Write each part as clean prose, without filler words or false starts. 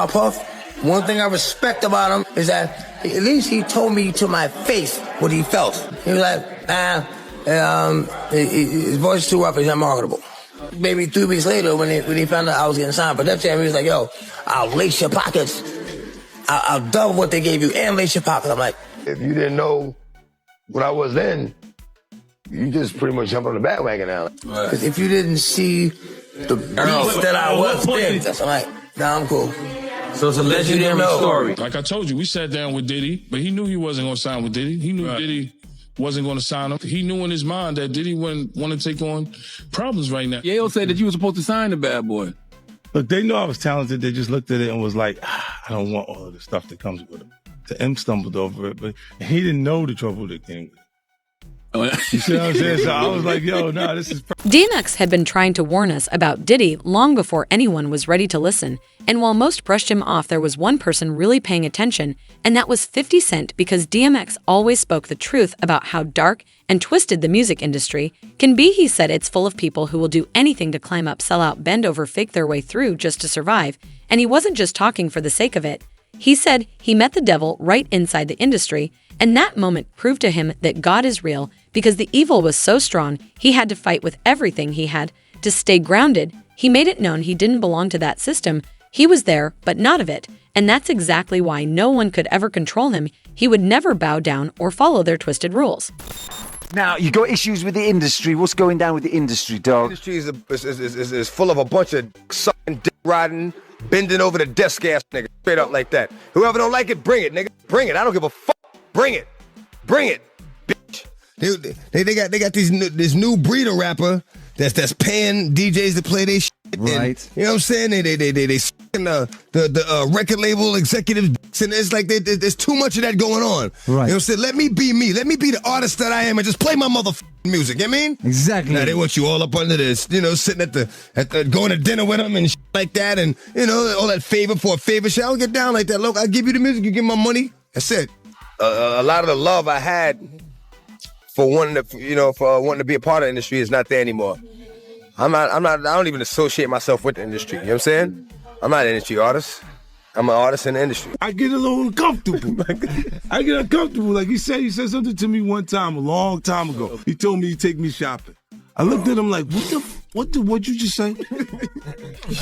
Puff, one thing I respect about him is that at least he told me to my face what he felt. He was like, his voice is too rough, he's not marketable. Maybe 3 weeks later, when he found out I was getting signed for Def Jam, he was like, yo, I'll lace your pockets. I'll double what they gave you and lace your pockets. I'm like, if you didn't know what I was then, you just pretty much jump on the bandwagon now. Because if you didn't see the beast that I was then, I'm like, nah, I'm cool. So it's a legendary story. Like I told you, we sat down with Diddy, but he knew he wasn't going to sign with Diddy. He knew Diddy wasn't going to sign him. He knew in his mind that Diddy wouldn't want to take on problems right now. Yayo said that you were supposed to sign the Bad Boy. Look, they know I was talented. They just looked at it and was like, I don't want all of the stuff that comes with it. The M stumbled over it, but he didn't know the trouble that came with it. You see what I'm saying? So I was like, yo, nah, this is... DMX had been trying to warn us about Diddy long before anyone was ready to listen. And while most brushed him off, there was one person really paying attention, and that was 50 Cent, because DMX always spoke the truth about how dark and twisted the music industry can be. He said it's full of people who will do anything to climb up, sell out, bend over, fake their way through just to survive. And he wasn't just talking for the sake of it. He said he met the devil right inside the industry, and that moment proved to him that God is real, because the evil was so strong he had to fight with everything he had to stay grounded. He made it known he didn't belong to that system. He was there, but not of it, and that's exactly why no one could ever control him. He would never bow down or follow their twisted rules. Now, you got issues with the industry. What's going down with the industry, dog? The industry is full of a bunch of sucking, dick riding, bending over the desk ass nigga, straight up like that. Whoever don't like it, bring it, nigga. Bring it. I don't give a fuck. Bring it. Bring it, bitch. They got this new breed of rapper that's paying DJs to play their shit. Right. And, you know what I'm saying? They the record label executives, and it's like there's too much of that going on. Right. You know what I'm saying? Let me be me. Let me be the artist that I am and just play my motherfucking music. You know what I mean? Exactly. Now they want you all up under this, you know, sitting at the going to dinner with them and shit like that, and you know, all that favor for a favor shit. I don't get down like that. Look, I give you the music, you give me my money. That's it. A lot of the love I had for wanting to be a part of the industry is not there anymore. I don't even associate myself with the industry. You know what I'm saying? I'm not an industry artist. I'm an artist in the industry. I get a little uncomfortable. I get uncomfortable. Like he said something to me one time, a long time ago. He told me he'd take me shopping. I looked at him like, what'd you just say?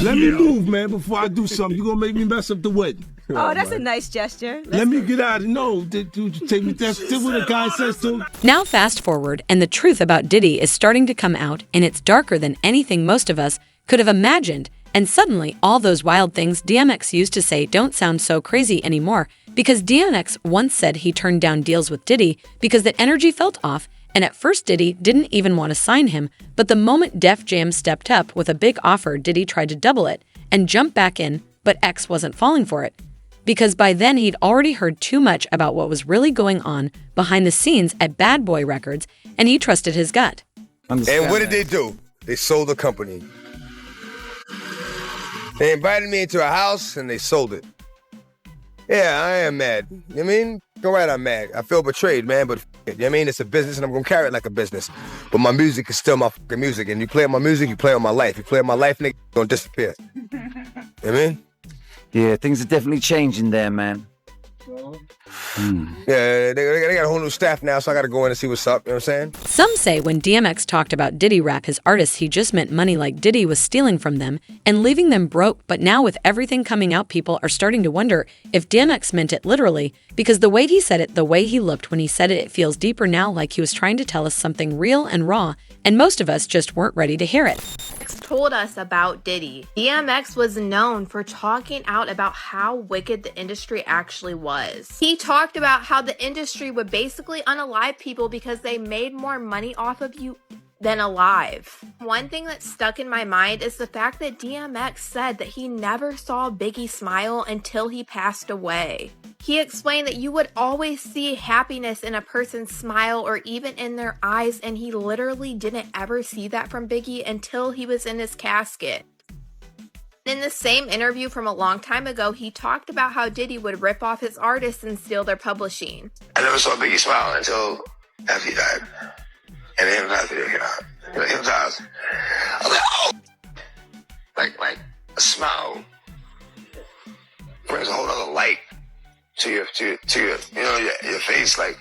Let me move, man, before I do something. You're gonna make me mess up the wedding. Oh, that's a nice gesture. Let me get out of no, dude, take me. That's what the guy says to him. Now fast forward, and the truth about Diddy is starting to come out, and it's darker than anything most of us could have imagined. And suddenly, all those wild things DMX used to say don't sound so crazy anymore, because DMX once said he turned down deals with Diddy because that energy felt off. And at first, Diddy didn't even want to sign him, but the moment Def Jam stepped up with a big offer, Diddy tried to double it and jump back in, but X wasn't falling for it. Because by then, he'd already heard too much about what was really going on behind the scenes at Bad Boy Records, and he trusted his gut. And what did they do? They sold the company. They invited me into a house, and they sold it. Yeah, I am mad. You know what I mean? Go right, I'm mad. I feel betrayed, man, but you know what I mean? It's a business, and I'm gonna carry it like a business. But my music is still my fucking music, and you play on my music, you play on my life. You play on my life, nigga, you're gonna disappear. You know what I mean? Yeah, things are definitely changing there, man. Yeah, they got a whole new staff now, so I gotta go in and see what's up, you know what I'm saying? Some say when DMX talked about Diddy rap his artists, he just meant money, like Diddy was stealing from them and leaving them broke. But now with everything coming out, people are starting to wonder if DMX meant it literally, because the way he said it, the way he looked when he said it, it feels deeper now, like he was trying to tell us something real and raw, and most of us just weren't ready to hear it. Told us about Diddy. DMX was known for talking out about how wicked the industry actually was. He talked about how the industry would basically unalive people because they made more money off of you than alive. One thing that stuck in my mind is the fact that DMX said that he never saw Biggie smile until he passed away. He explained that you would always see happiness in a person's smile or even in their eyes, and he literally didn't ever see that from Biggie until he was in his casket. In the same interview from a long time ago, he talked about how Diddy would rip off his artists and steal their publishing. I never saw Biggie smile until after he died. And the Hypnotize video came out. You know, Hypnotize. I was like, oh! Like a smile your face. Like,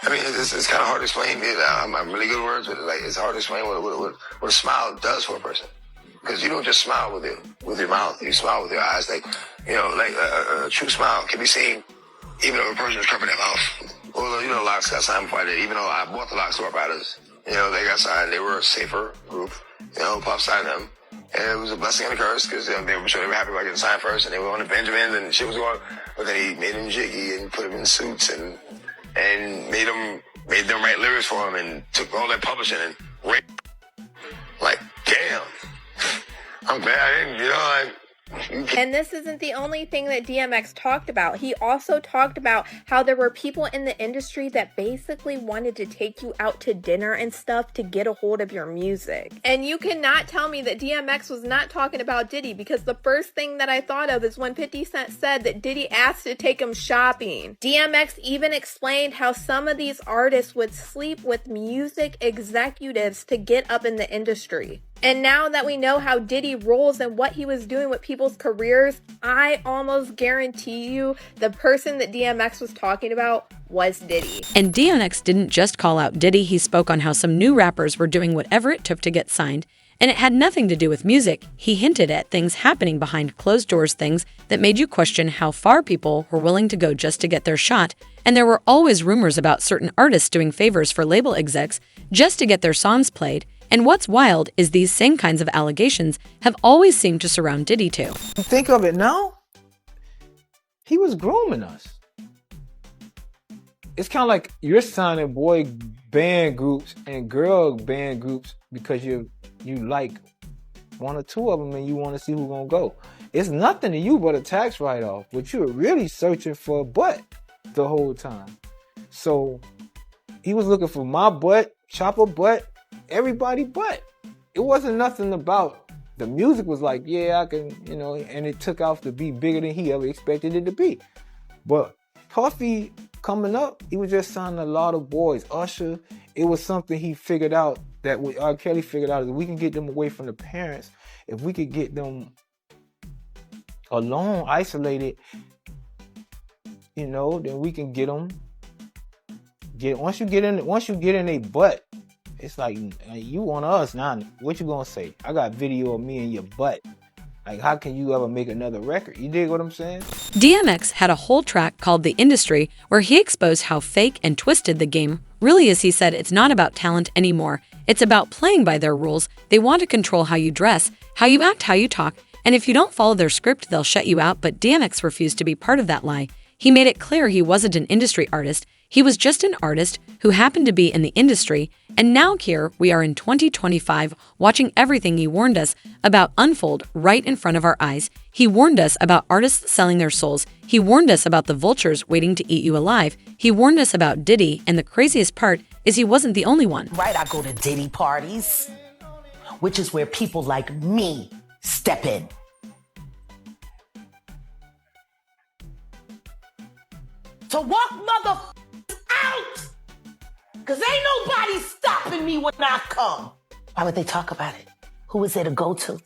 I mean, it's kind of hard to explain. I'm really good at words, but like it's hard to explain what a smile does for a person. Because you don't just smile with your mouth. You smile with your eyes. Like, like a true smile can be seen even if a person is covering their mouth. Well, locks got signed before I did. Even though I bought the locks to our riders, they got signed. They were a safer group. Pop signed them. And it was a blessing and a curse because they were sure they were happy about getting signed first. And they were on the Benjamins and shit was going. But then he made them jiggy and put them in suits and made them write lyrics for him and took all that publishing and like, damn. I'm glad I didn't, And this isn't the only thing that DMX talked about. He also talked about how there were people in the industry that basically wanted to take you out to dinner and stuff to get a hold of your music. And you cannot tell me that DMX was not talking about Diddy, because the first thing that I thought of is when 50 Cent said that Diddy asked to take him shopping. DMX even explained how some of these artists would sleep with music executives to get up in the industry. And now that we know how Diddy rolls and what he was doing with people's careers, I almost guarantee you the person that DMX was talking about was Diddy. And DMX didn't just call out Diddy, he spoke on how some new rappers were doing whatever it took to get signed, and it had nothing to do with music. He hinted at things happening behind closed doors, things that made you question how far people were willing to go just to get their shot, and there were always rumors about certain artists doing favors for label execs just to get their songs played. And what's wild is these same kinds of allegations have always seemed to surround Diddy too. Think of it now. He was grooming us. It's kind of like you're signing boy band groups and girl band groups because you like one or two of them and you want to see who's gonna go. It's nothing to you but a tax write-off, but you're really searching for a butt the whole time. So he was looking for my butt, Chopper butt, everybody but. It wasn't nothing about the music was like, yeah, I can, and it took off to be bigger than he ever expected it to be. But Puffy coming up, he was just signing a lot of boys. Usher, it was something he figured out that R. Kelly figured out, is we can get them away from the parents. If we could get them alone, isolated, then we can get them. Once you get in a butt, it's like, you want us now. What you gonna say? I got video of me in your butt. Like, how can you ever make another record? You dig what I'm saying? DMX had a whole track called The Industry where he exposed how fake and twisted the game really is. He said it's not about talent anymore. It's about playing by their rules. They want to control how you dress, how you act, how you talk, and if you don't follow their script, they'll shut you out. But DMX refused to be part of that lie. He made it clear he wasn't an industry artist. He was just an artist who happened to be in the industry, and now here we are in 2025 watching everything he warned us about unfold right in front of our eyes. He warned us about artists selling their souls. He warned us about the vultures waiting to eat you alive. He warned us about Diddy, and the craziest part is he wasn't the only one. Right, I go to Diddy parties, which is where people like me step in. To walk motherfuckers out! Cause ain't nobody stopping me when I come. Why would they talk about it? Who is there to go to?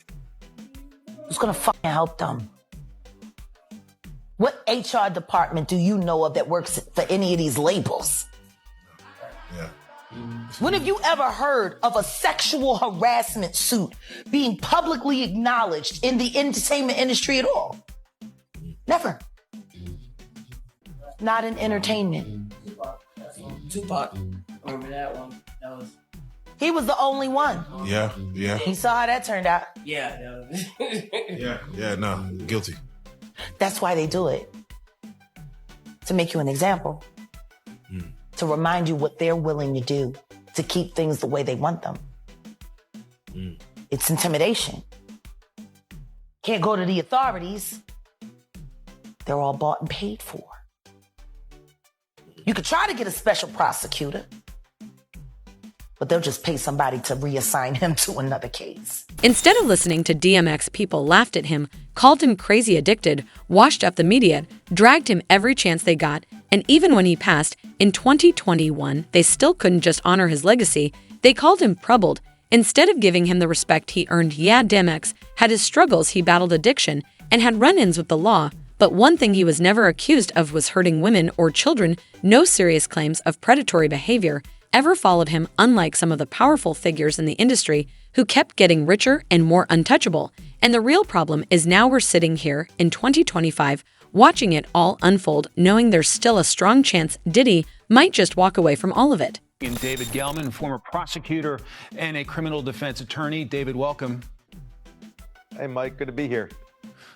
Who's gonna fucking help them? What HR department do you know of that works for any of these labels? Yeah. When have you ever heard of a sexual harassment suit being publicly acknowledged in the entertainment industry at all? Never. Not in entertainment. Tupac. Remember that one? He was the only one. Yeah. You saw how that turned out. Yeah. No, guilty. That's why they do it. To make you an example. To remind you what they're willing to do to keep things the way they want them. It's intimidation. Can't go to the authorities. They're all bought and paid for. You could try to get a special prosecutor, but they'll just pay somebody to reassign him to another case. Instead of listening to DMX, people laughed at him, called him crazy addicted, washed up the media, dragged him every chance they got, and even when he passed, in 2021, they still couldn't just honor his legacy. They called him troubled. Instead of giving him the respect he earned, DMX had his struggles, he battled addiction, and had run-ins with the law, But one thing he was never accused of was hurting women or children. No serious claims of predatory behavior ever followed him, unlike some of the powerful figures in the industry who kept getting richer and more untouchable. And the real problem is now we're sitting here in 2025 watching it all unfold, knowing there's still a strong chance Diddy might just walk away from all of it. David Gelman, former prosecutor and a criminal defense attorney. David, welcome. Hey, Mike, good to be here.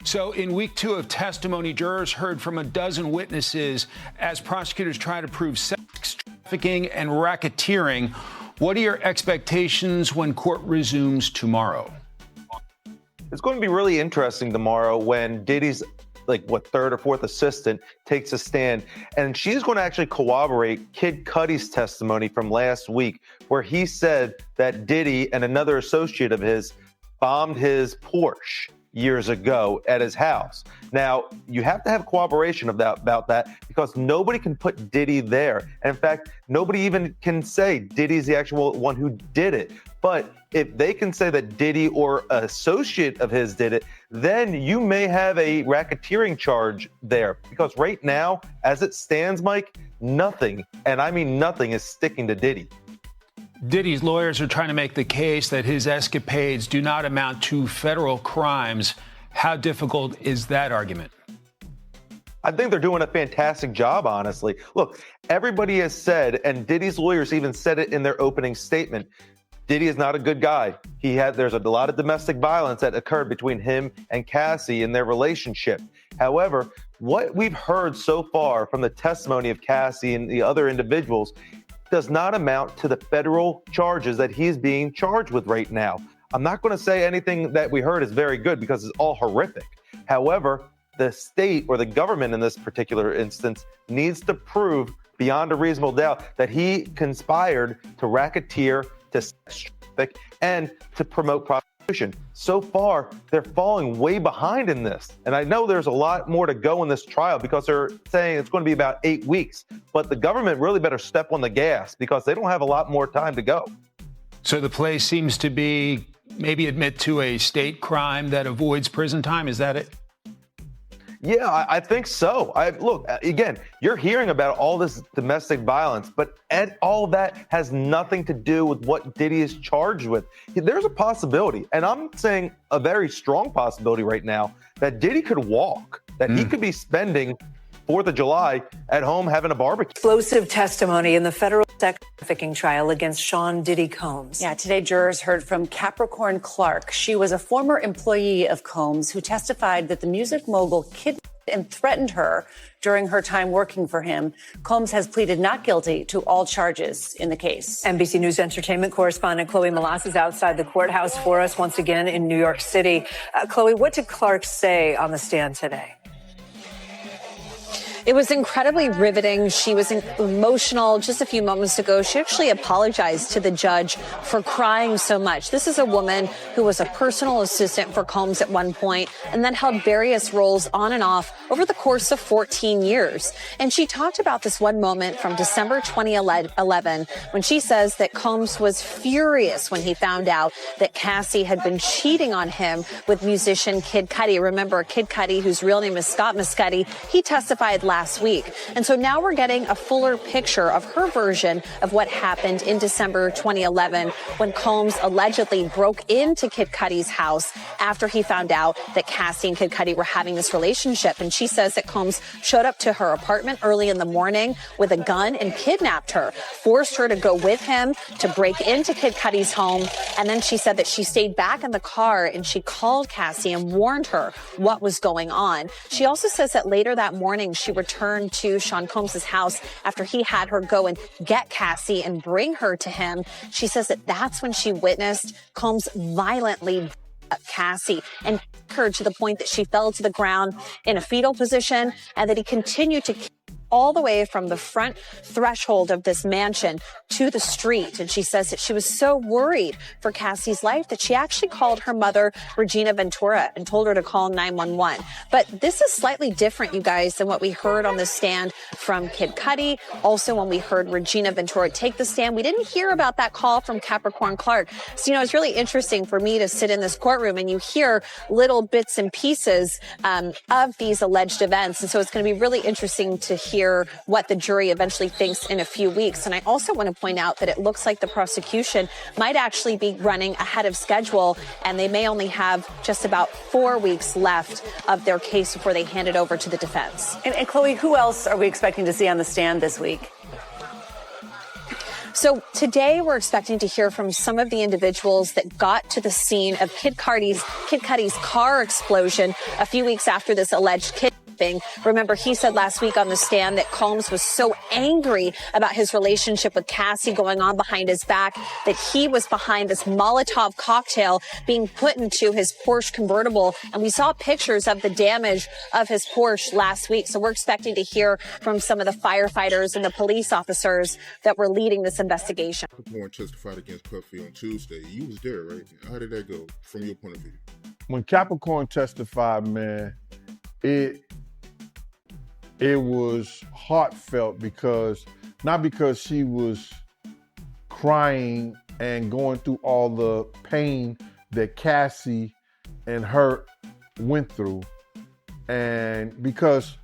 So in week 2 of testimony, jurors heard from a dozen witnesses as prosecutors try to prove sex trafficking and racketeering. What are your expectations when court resumes tomorrow? It's going to be really interesting tomorrow when Diddy's third or fourth assistant takes a stand, and she's going to actually corroborate Kid Cudi's testimony from last week, where he said that Diddy and another associate of his bombed his Porsche years ago at his house. Now, you have to have corroboration about that because nobody can put Diddy there. And in fact, nobody even can say Diddy's the actual one who did it. But if they can say that Diddy or an associate of his did it, then you may have a racketeering charge there. Because right now, as it stands, Mike, nothing, and I mean nothing, is sticking to Diddy. Diddy's lawyers are trying to make the case that his escapades do not amount to federal crimes. How difficult is that argument? I think they're doing a fantastic job, honestly. Look, everybody has said, and Diddy's lawyers even said it in their opening statement, Diddy is not a good guy. There's a lot of domestic violence that occurred between him and Cassie in their relationship. However, what we've heard so far from the testimony of Cassie and the other individuals does not amount to the federal charges that he's being charged with right now. I'm not going to say anything that we heard is very good because it's all horrific. However, the state or the government in this particular instance needs to prove beyond a reasonable doubt that he conspired to racketeer, to sex traffic, and to promote prostitution. So far, they're falling way behind in this. And I know there's a lot more to go in this trial because they're saying it's going to be about 8 weeks. But the government really better step on the gas because they don't have a lot more time to go. So the play seems to be maybe admit to a state crime that avoids prison time. Is that it? Yeah, I think so. Look, again, you're hearing about all this domestic violence, but all of that has nothing to do with what Diddy is charged with. There's a possibility, and I'm saying a very strong possibility right now, that Diddy could walk, that he could be spending 4th of July at home having a barbecue. Explosive testimony in the federal sex trafficking trial against Sean Diddy Combs. Yeah, today jurors heard from Capricorn Clark. She was a former employee of Combs who testified that the music mogul kidnapped and threatened her during her time working for him. Combs has pleaded not guilty to all charges in the case. NBC News entertainment correspondent Chloe Malas is outside the courthouse for us once again in New York City. Chloe, what did Clark say on the stand today? It was incredibly riveting. She was emotional just a few moments ago. She actually apologized to the judge for crying so much. This is a woman who was a personal assistant for Combs at one point and then held various roles on and off over the course of 14 years. And she talked about this one moment from December 2011 when she says that Combs was furious when he found out that Cassie had been cheating on him with musician Kid Cudi. Remember, Kid Cudi, whose real name is Scott Muscudi, he testified last week. And so now we're getting a fuller picture of her version of what happened in December 2011 when Combs allegedly broke into Kid Cudi's house after he found out that Cassie and Kid Cudi were having this relationship. And she says that Combs showed up to her apartment early in the morning with a gun and kidnapped her, forced her to go with him to break into Kid Cudi's home. And then she said that she stayed back in the car and she called Cassie and warned her what was going on. She also says that later that morning she returned to Sean Combs' house after he had her go and get Cassie and bring her to him. She says that that's when she witnessed Combs violently Cassie and kick her to the point that she fell to the ground in a fetal position and that he continued to kick all the way from the front threshold of this mansion to the street. And she says that she was so worried for Cassie's life that she actually called her mother, Regina Ventura, and told her to call 911. But this is slightly different, you guys, than what we heard on the stand from Kid Cudi. Also, when we heard Regina Ventura take the stand, we didn't hear about that call from Capricorn Clark. So, it's really interesting for me to sit in this courtroom and you hear little bits and pieces of these alleged events. And so it's going to be really interesting to hear what the jury eventually thinks in a few weeks. And I also want to point out that it looks like the prosecution might actually be running ahead of schedule, and they may only have just about 4 weeks left of their case before they hand it over to the defense. And Chloe, who else are we expecting to see on the stand this week? So today we're expecting to hear from some of the individuals that got to the scene of Kid Cudi's car explosion a few weeks after this alleged kidnapping. Remember, he said last week on the stand that Combs was so angry about his relationship with Cassie going on behind his back that he was behind this Molotov cocktail being put into his Porsche convertible. And we saw pictures of the damage of his Porsche last week. So we're expecting to hear from some of the firefighters and the police officers that were leading this investigation. Capricorn testified against Puffy on Tuesday. You was there, right? How did that go from your point of view? When Capricorn testified, man, it was heartfelt not because she was crying and going through all the pain that Cassie and her went through, and because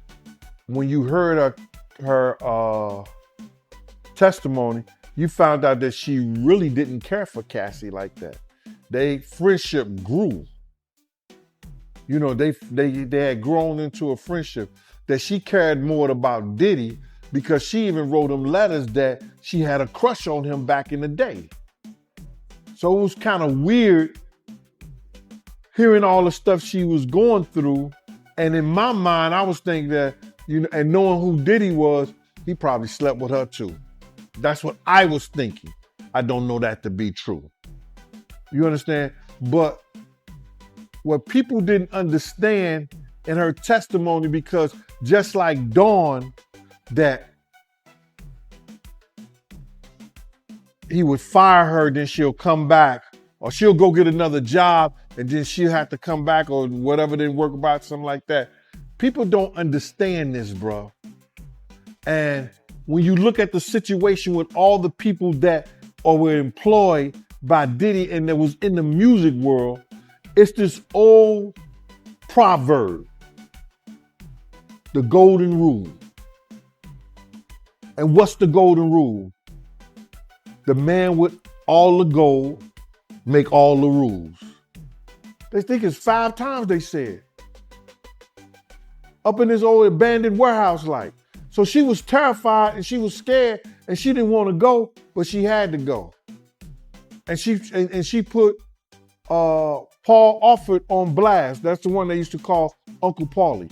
when you heard her testimony, you found out that she really didn't care for Cassie like that. Their friendship grew. They had grown into a friendship that she cared more about Diddy because she even wrote him letters that she had a crush on him back in the day. So it was kind of weird hearing all the stuff she was going through. And in my mind, I was thinking that, and knowing who Diddy was, he probably slept with her too. That's what I was thinking. I don't know that to be true. You understand? But what people didn't understand in her testimony, because just like Dawn, that he would fire her, then she'll come back, or she'll go get another job, and then she'll have to come back, or whatever didn't work about, something like that. People don't understand this, bro. And when you look at the situation with all the people that were employed by Diddy and that was in the music world, it's this old proverb, the golden rule. And what's the golden rule? The man with all the gold make all the rules. They think it's 5 times they said. Up in this old abandoned warehouse like. So she was terrified and she was scared and she didn't want to go, but she had to go. And she put Paul Offord on blast. That's the one they used to call Uncle Paulie.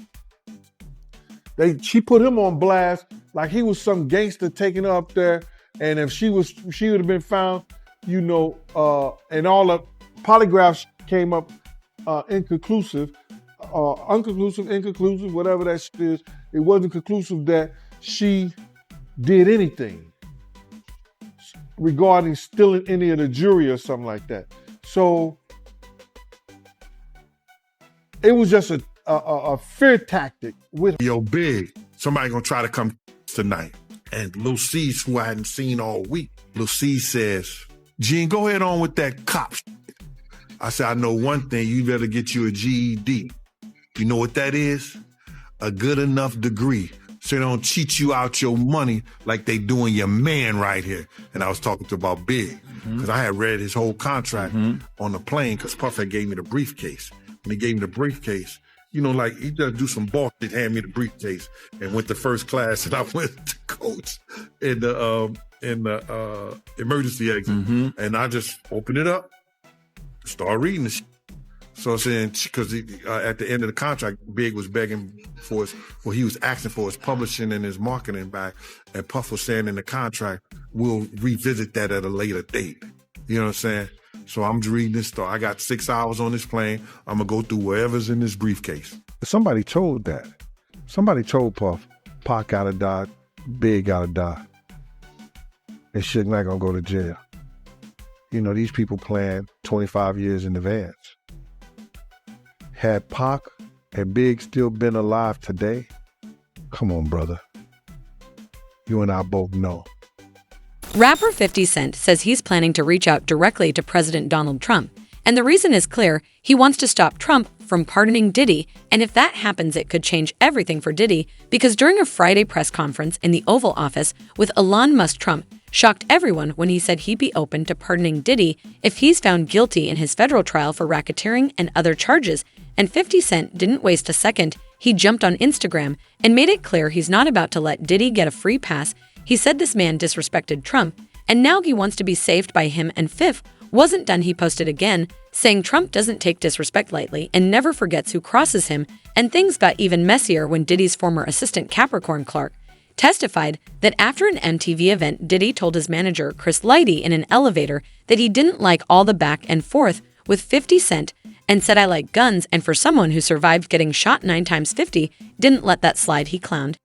She put him on blast like he was some gangster taking her up there. And if she would have been found, and all the polygraphs came up inconclusive, whatever that shit is. It wasn't conclusive that she did anything regarding stealing any of the jury or something like that. So it was just a fear tactic with Yo, Big, somebody gonna try to come tonight. And Lil C, who I hadn't seen all week, Lil C says, Gene, go ahead on with that cop shit. I said, I know one thing, you better get you a GED. You know what that is? A good enough degree. So they don't cheat you out your money like they doing your man right here. And I was talking to about Big, because I had read his whole contract on the plane, because Puff had gave me the briefcase. When he gave me the briefcase, like he does do some bullshit, hand me the briefcase, and went to first class, and I went to coach in the emergency exit, and I just opened it up, start reading the shit. So saying, because at the end of the contract, Big was begging for he was asking for his publishing and his marketing back, and Puff was saying in the contract, we'll revisit that at a later date. You know what I'm saying? So I'm just reading this stuff. I got 6 hours on this plane. I'm going to go through whatever's in this briefcase. Somebody told that. Somebody told Puff Pac gotta die, Big gotta die. And Suge Knight gonna go to jail. You know, these people plan 25 years in advance. Had Pac and Big still been alive today, come on, brother. You and I both know. Rapper 50 Cent says he's planning to reach out directly to President Donald Trump. And the reason is clear. He wants to stop Trump from pardoning Diddy, and if that happens, it could change everything for Diddy, because during a Friday press conference in the Oval Office with Elon Musk, Trump shocked everyone when he said he'd be open to pardoning Diddy if he's found guilty in his federal trial for racketeering and other charges. And 50 Cent didn't waste a second. He jumped on Instagram and made it clear he's not about to let Diddy get a free pass. He said this man disrespected Trump, and now he wants to be saved by him. And Fifth wasn't done. He posted again, saying Trump doesn't take disrespect lightly and never forgets who crosses him. And things got even messier when Diddy's former assistant Capricorn Clark testified that after an MTV event, Diddy told his manager Chris Lighty in an elevator that he didn't like all the back and forth with 50 Cent and said, "I like guns," and for someone who survived getting shot 9 times 50, didn't let that slide. He clowned.